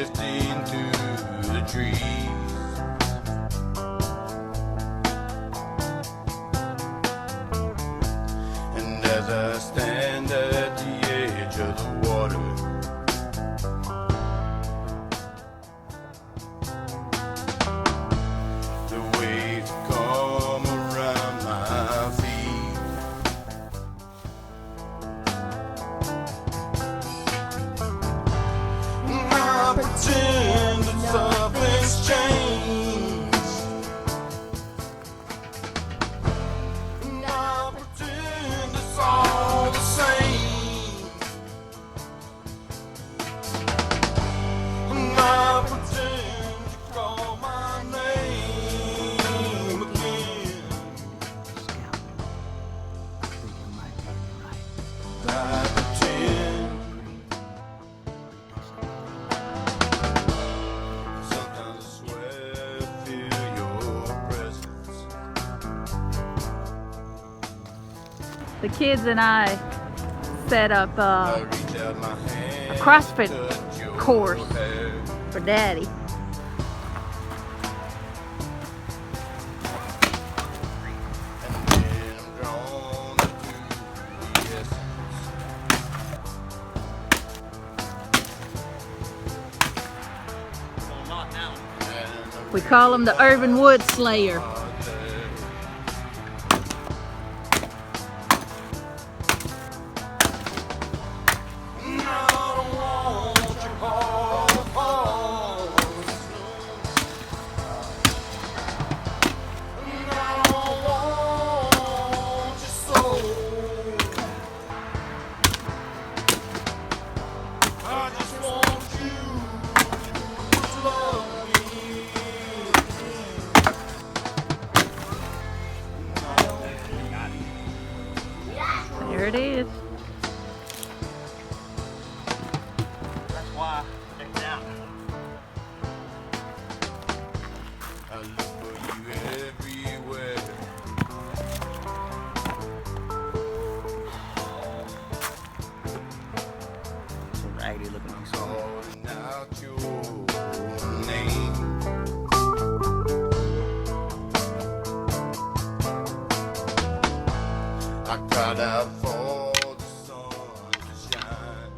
drifting through the trees. And as I stand at the edge of the water, the waves come around my feet. And I pretend that something's changed. And I pretend it's all the same. And I pretend to call my name again. I pretend. Sometimes I swear I feel your presence. The kids and I set up I a reach out my hand, CrossFit touch your course hair. for Daddy. And then I'm drawn to the essence. We call him the Urban Wood Slayer. There it is. That's why. Check it out. I look for you everywhere. It's a raggedy looking piece of Calling out your name. I cried out for the sun to shine.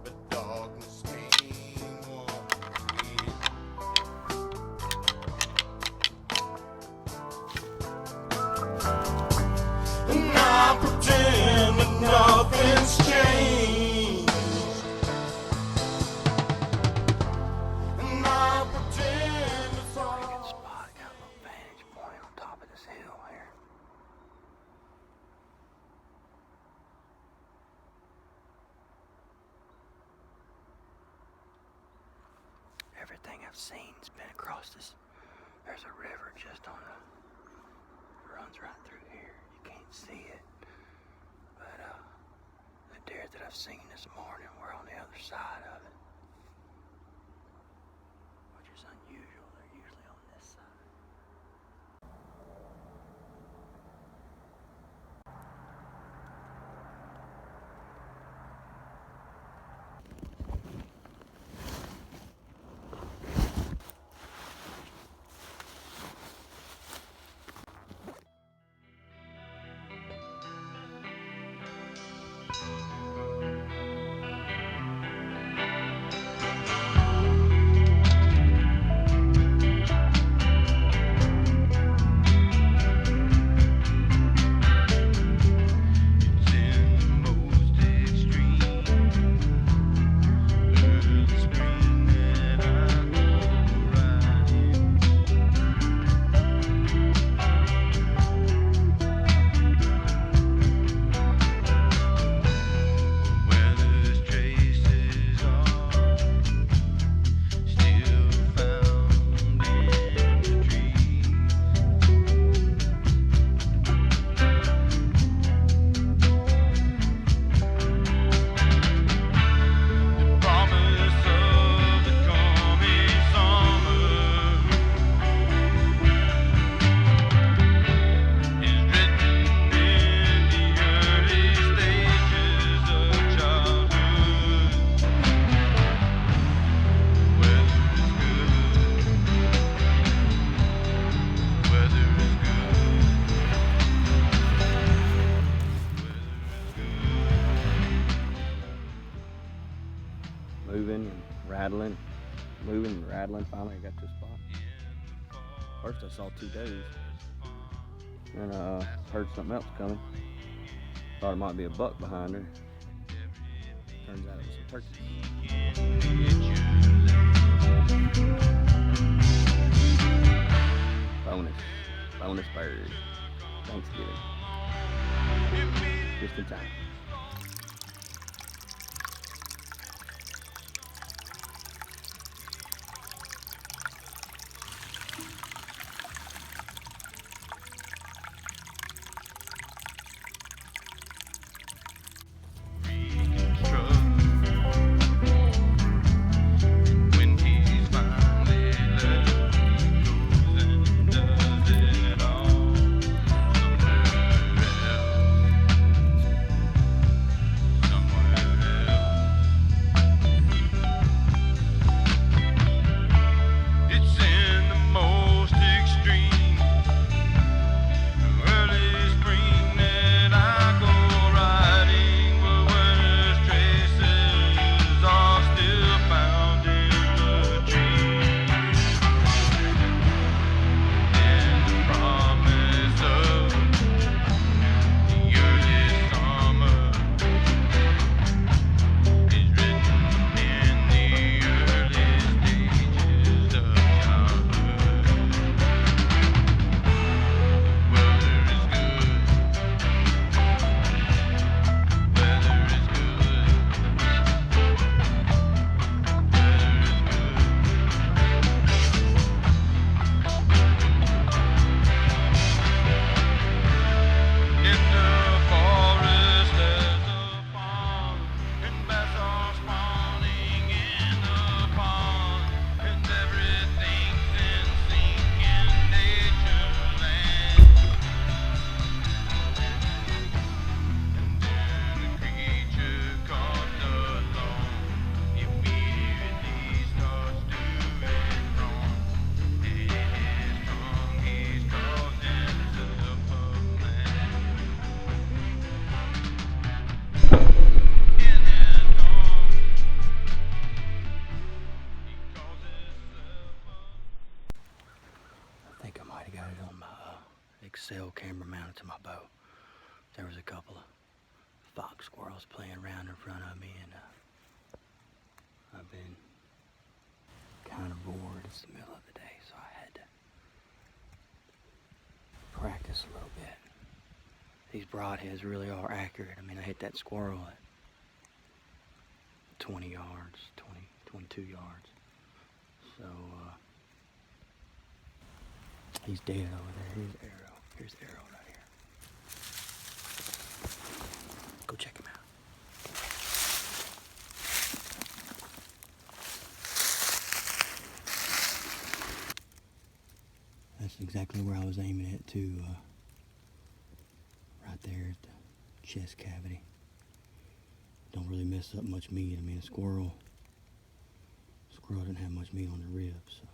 But darkness came once again. And I pretend that nothing's changed. And I pretend it's all. spot. Got a little vantage point on top of this hill here. Everything I've seen's been across this. There's a river just on the. Runs right through here. You can't see it, but the deer that I've seen this morning were on the other side of it, which is unusual. They're usually on this side. rattling, moving and rattling. Finally, I got to a spot. First, I saw 2 does. Then I heard something else coming. Thought it might be a buck behind her. Turns out it was some turkeys. Bonus bird. Thanksgiving. Just in time. Camera mounted to my bow. There was a couple of fox squirrels playing around in front of me, and I've been kind of bored. It's the middle of the day, so I had to practice a little bit. These broadheads really are accurate. I mean, I hit that squirrel at 20 yards, 22 yards. So he's dead over there. Here's Arrow. Here's Arrow right here. Go check him out. That's exactly where I was aiming it too. Right there at the chest cavity. Don't really mess up much meat. I mean, a squirrel didn't have much meat on the ribs, so.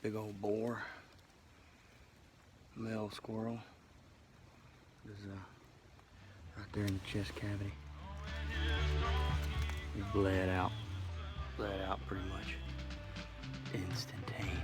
Big old boar, male squirrel, is right there in the chest cavity. He bled out pretty much instantaneous.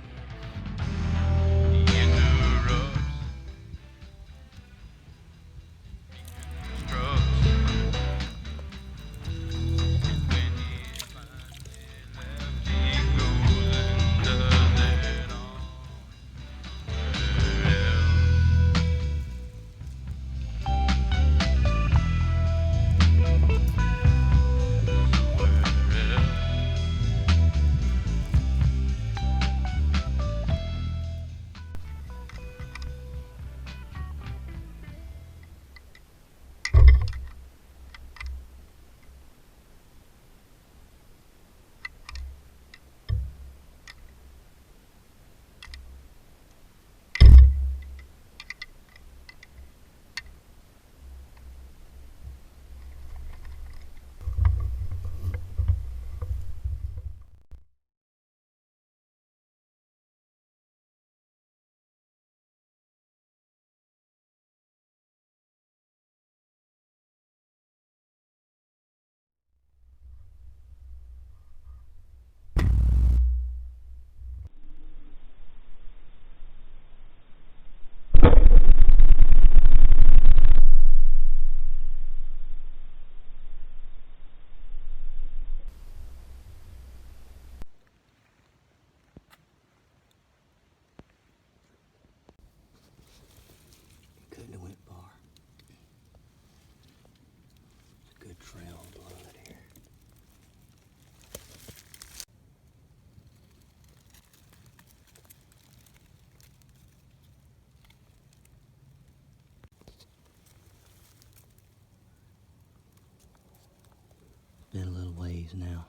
real blood here. Been a little ways now.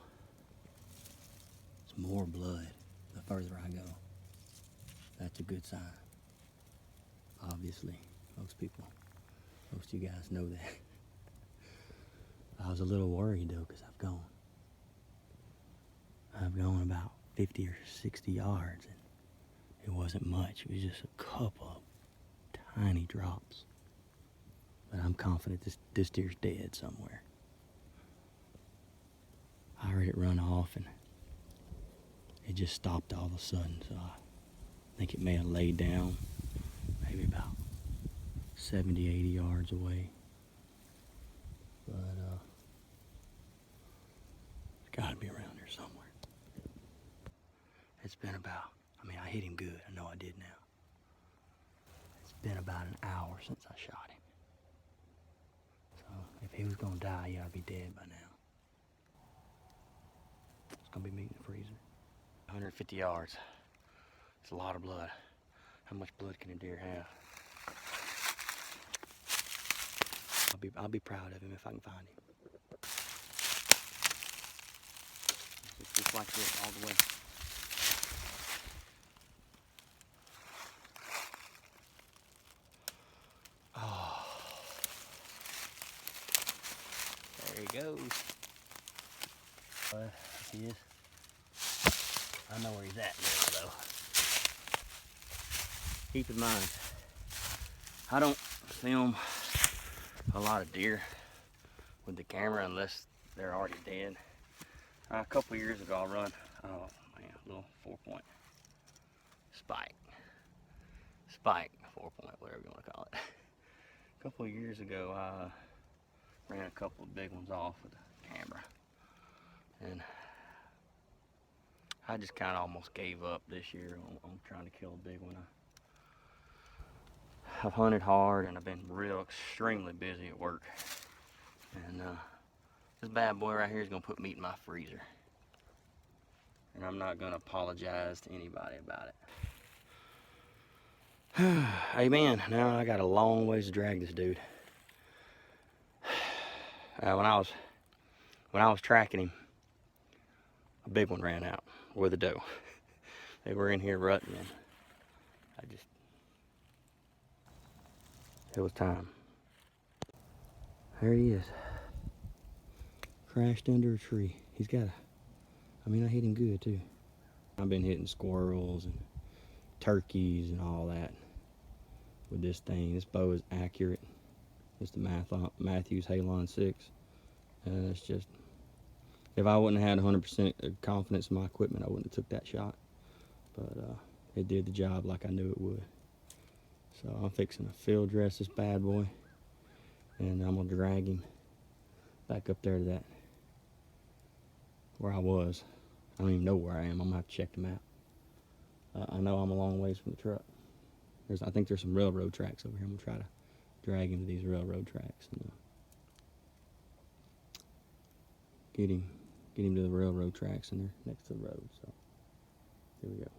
It's more blood the further I go. That's a good sign. Obviously, most of you guys know that. I was a little worried though, because I've gone about 50 or 60 yards, and it wasn't much. It was just a couple of tiny drops. But I'm confident this deer's dead somewhere. I heard it run off and it just stopped all of a sudden, so I think it may have laid down maybe about 70, 80 yards away. But it's gotta be around here somewhere. It's been about, I hit him good, I know I did now. It's been about an hour since I shot him. So if he was gonna die, he ought to be dead by now. It's gonna be meat in the freezer. 150 yards. It's a lot of blood. How much blood can a deer have? I'll be proud of him if I can find him. It's just like this all the way. Oh, there he goes. He is. I know where he's at now, though. Keep in mind, I don't film a lot of deer with the camera unless they're already dead. A couple of years ago, I run, a little 4-point spike, 4-point, whatever you want to call it. A couple of years ago, I ran a couple of big ones off with the camera, and I just kind of almost gave up this year on trying to kill a big one. I've hunted hard and I've been extremely busy at work. And this bad boy right here is gonna put meat in my freezer. And I'm not gonna apologize to anybody about it. Hey man, now I got a long ways to drag this dude. When I was tracking him, a big one ran out with a doe. They were in here rutting, and it was time. There he is. Crashed under a tree. He's got I hit him good too. I've been hitting squirrels and turkeys and all that with this thing. This bow is accurate. It's the Matthews Halon 6. It's just, if I wouldn't have had 100% confidence in my equipment, I wouldn't have took that shot. But it did the job like I knew it would. So I'm fixing to field dress this bad boy, and I'm gonna drag him back up there to that where I was. I don't even know where I am. I'm gonna have to check the map. I know I'm a long ways from the truck. I think there's some railroad tracks over here. I'm gonna try to drag him to these railroad tracks and get him to the railroad tracks, and they're next to the road. So here we go.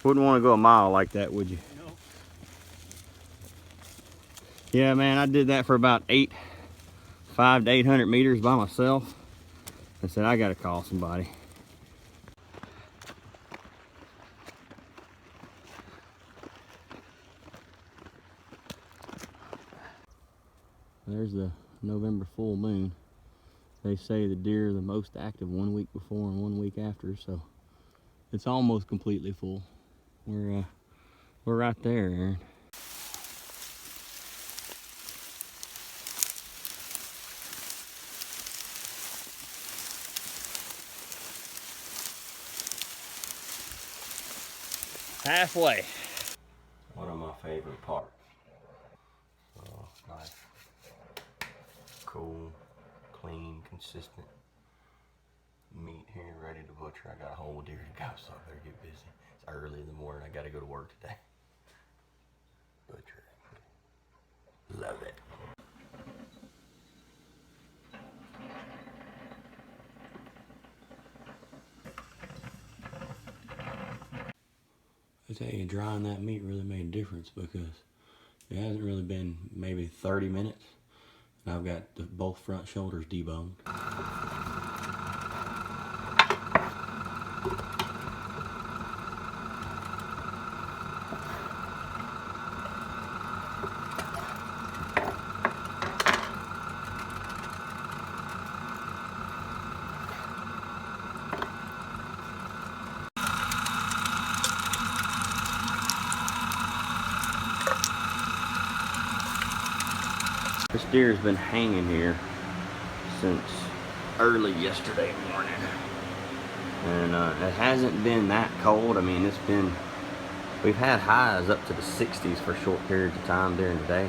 Wouldn't want to go a mile like that, would you? No. Yeah, man, I did that for about 500 to 800 meters by myself. I said, I gotta call somebody. There's the November full moon. They say the deer are the most active 1 week before and 1 week after, so it's almost completely full. We're right there, Aaron. Halfway. One of my favorite parts. Nice, cool, clean, consistent meat here, ready to butcher. I got a whole deer to go, so I better get busy. It's early in the morning. I gotta go to work today. Butcher. Love it. I tell you, drying that meat really made a difference because it hasn't really been maybe 30 minutes. And I've got both front shoulders deboned. This deer's been hanging here since early yesterday morning. And it hasn't been that cold. I mean, we've had highs up to the 60s for short periods of time during the day.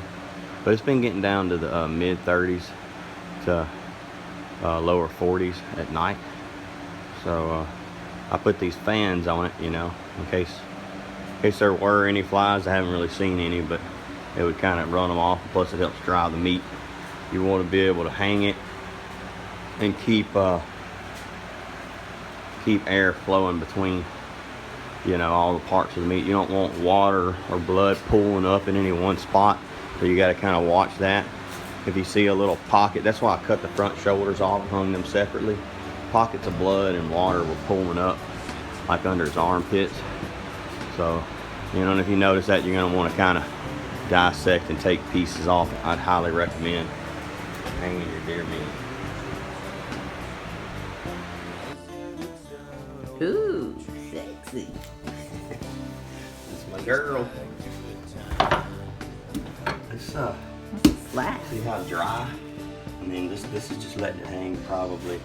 But it's been getting down to the mid 30s to lower 40s at night. So I put these fans on it, you know, in case there were any flies. I haven't really seen any, but it would kind of run them off. Plus it helps dry the meat. You want to be able to hang it and keep air flowing between, you know, all the parts of the meat. You don't want water or blood pooling up in any one spot, so you got to kind of watch that. If you see a little pocket, that's why I cut the front shoulders off and hung them separately. Pockets of blood and water were pooling up like under his armpits. So, you know, and if you notice that, you're going to want to kind of dissect and take pieces off. I'd highly recommend hanging your deer meat. Ooh, sexy. That's my girl. It's Slash. see how dry? I mean, this is just letting it hang probably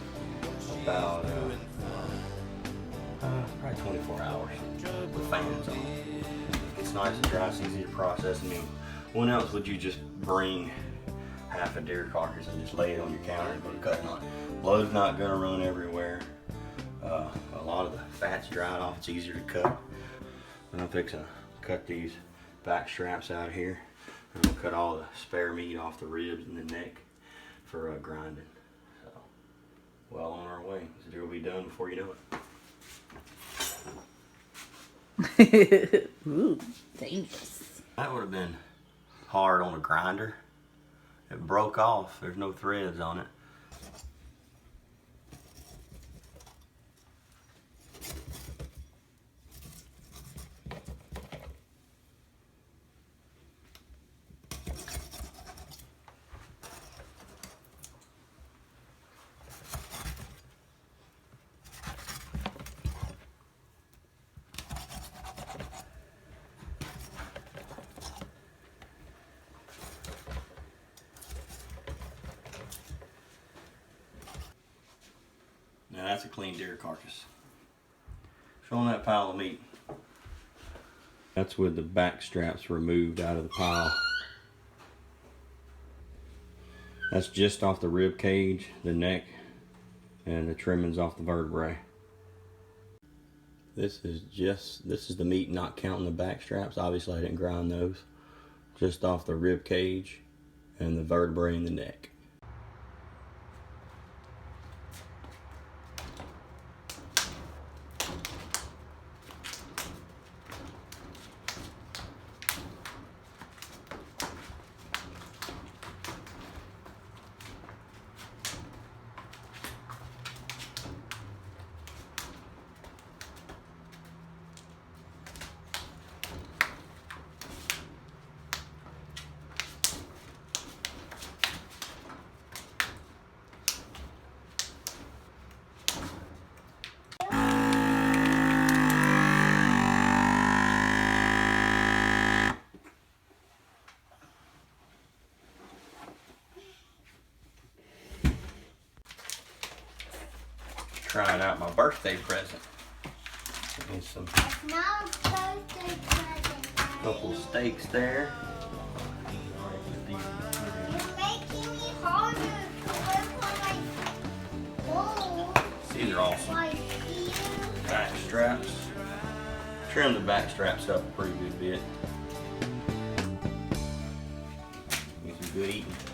about probably 24 hours with fans on. It's nice and dry, it's easy to process. I mean, when else would you just bring half a deer carcass and just lay it on your counter and put a cutting on it? Blood's not gonna run everywhere. A lot of the fat's dried off, it's easier to cut. And I'm fixing to cut these back straps out of here. I'm gonna cut all the spare meat off the ribs and the neck for grinding. So, well on our way. This deer will be done before you know it. Ooh, dangerous. That would have been hard on a grinder. It broke off. There's no threads on it. Now that's a clean deer carcass. Showing that pile of meat. That's with the back straps removed out of the pile. That's just off the rib cage, the neck, and the trimmings off the vertebrae. This is the meat not counting the back straps. Obviously I didn't grind those. Just off the rib cage and the vertebrae in the neck. Trying out my birthday present. Get some couple steaks there. You're making me harder to work on my goals. These are awesome. My fear. Back straps. trim the back straps up a pretty good bit. Get some good eating.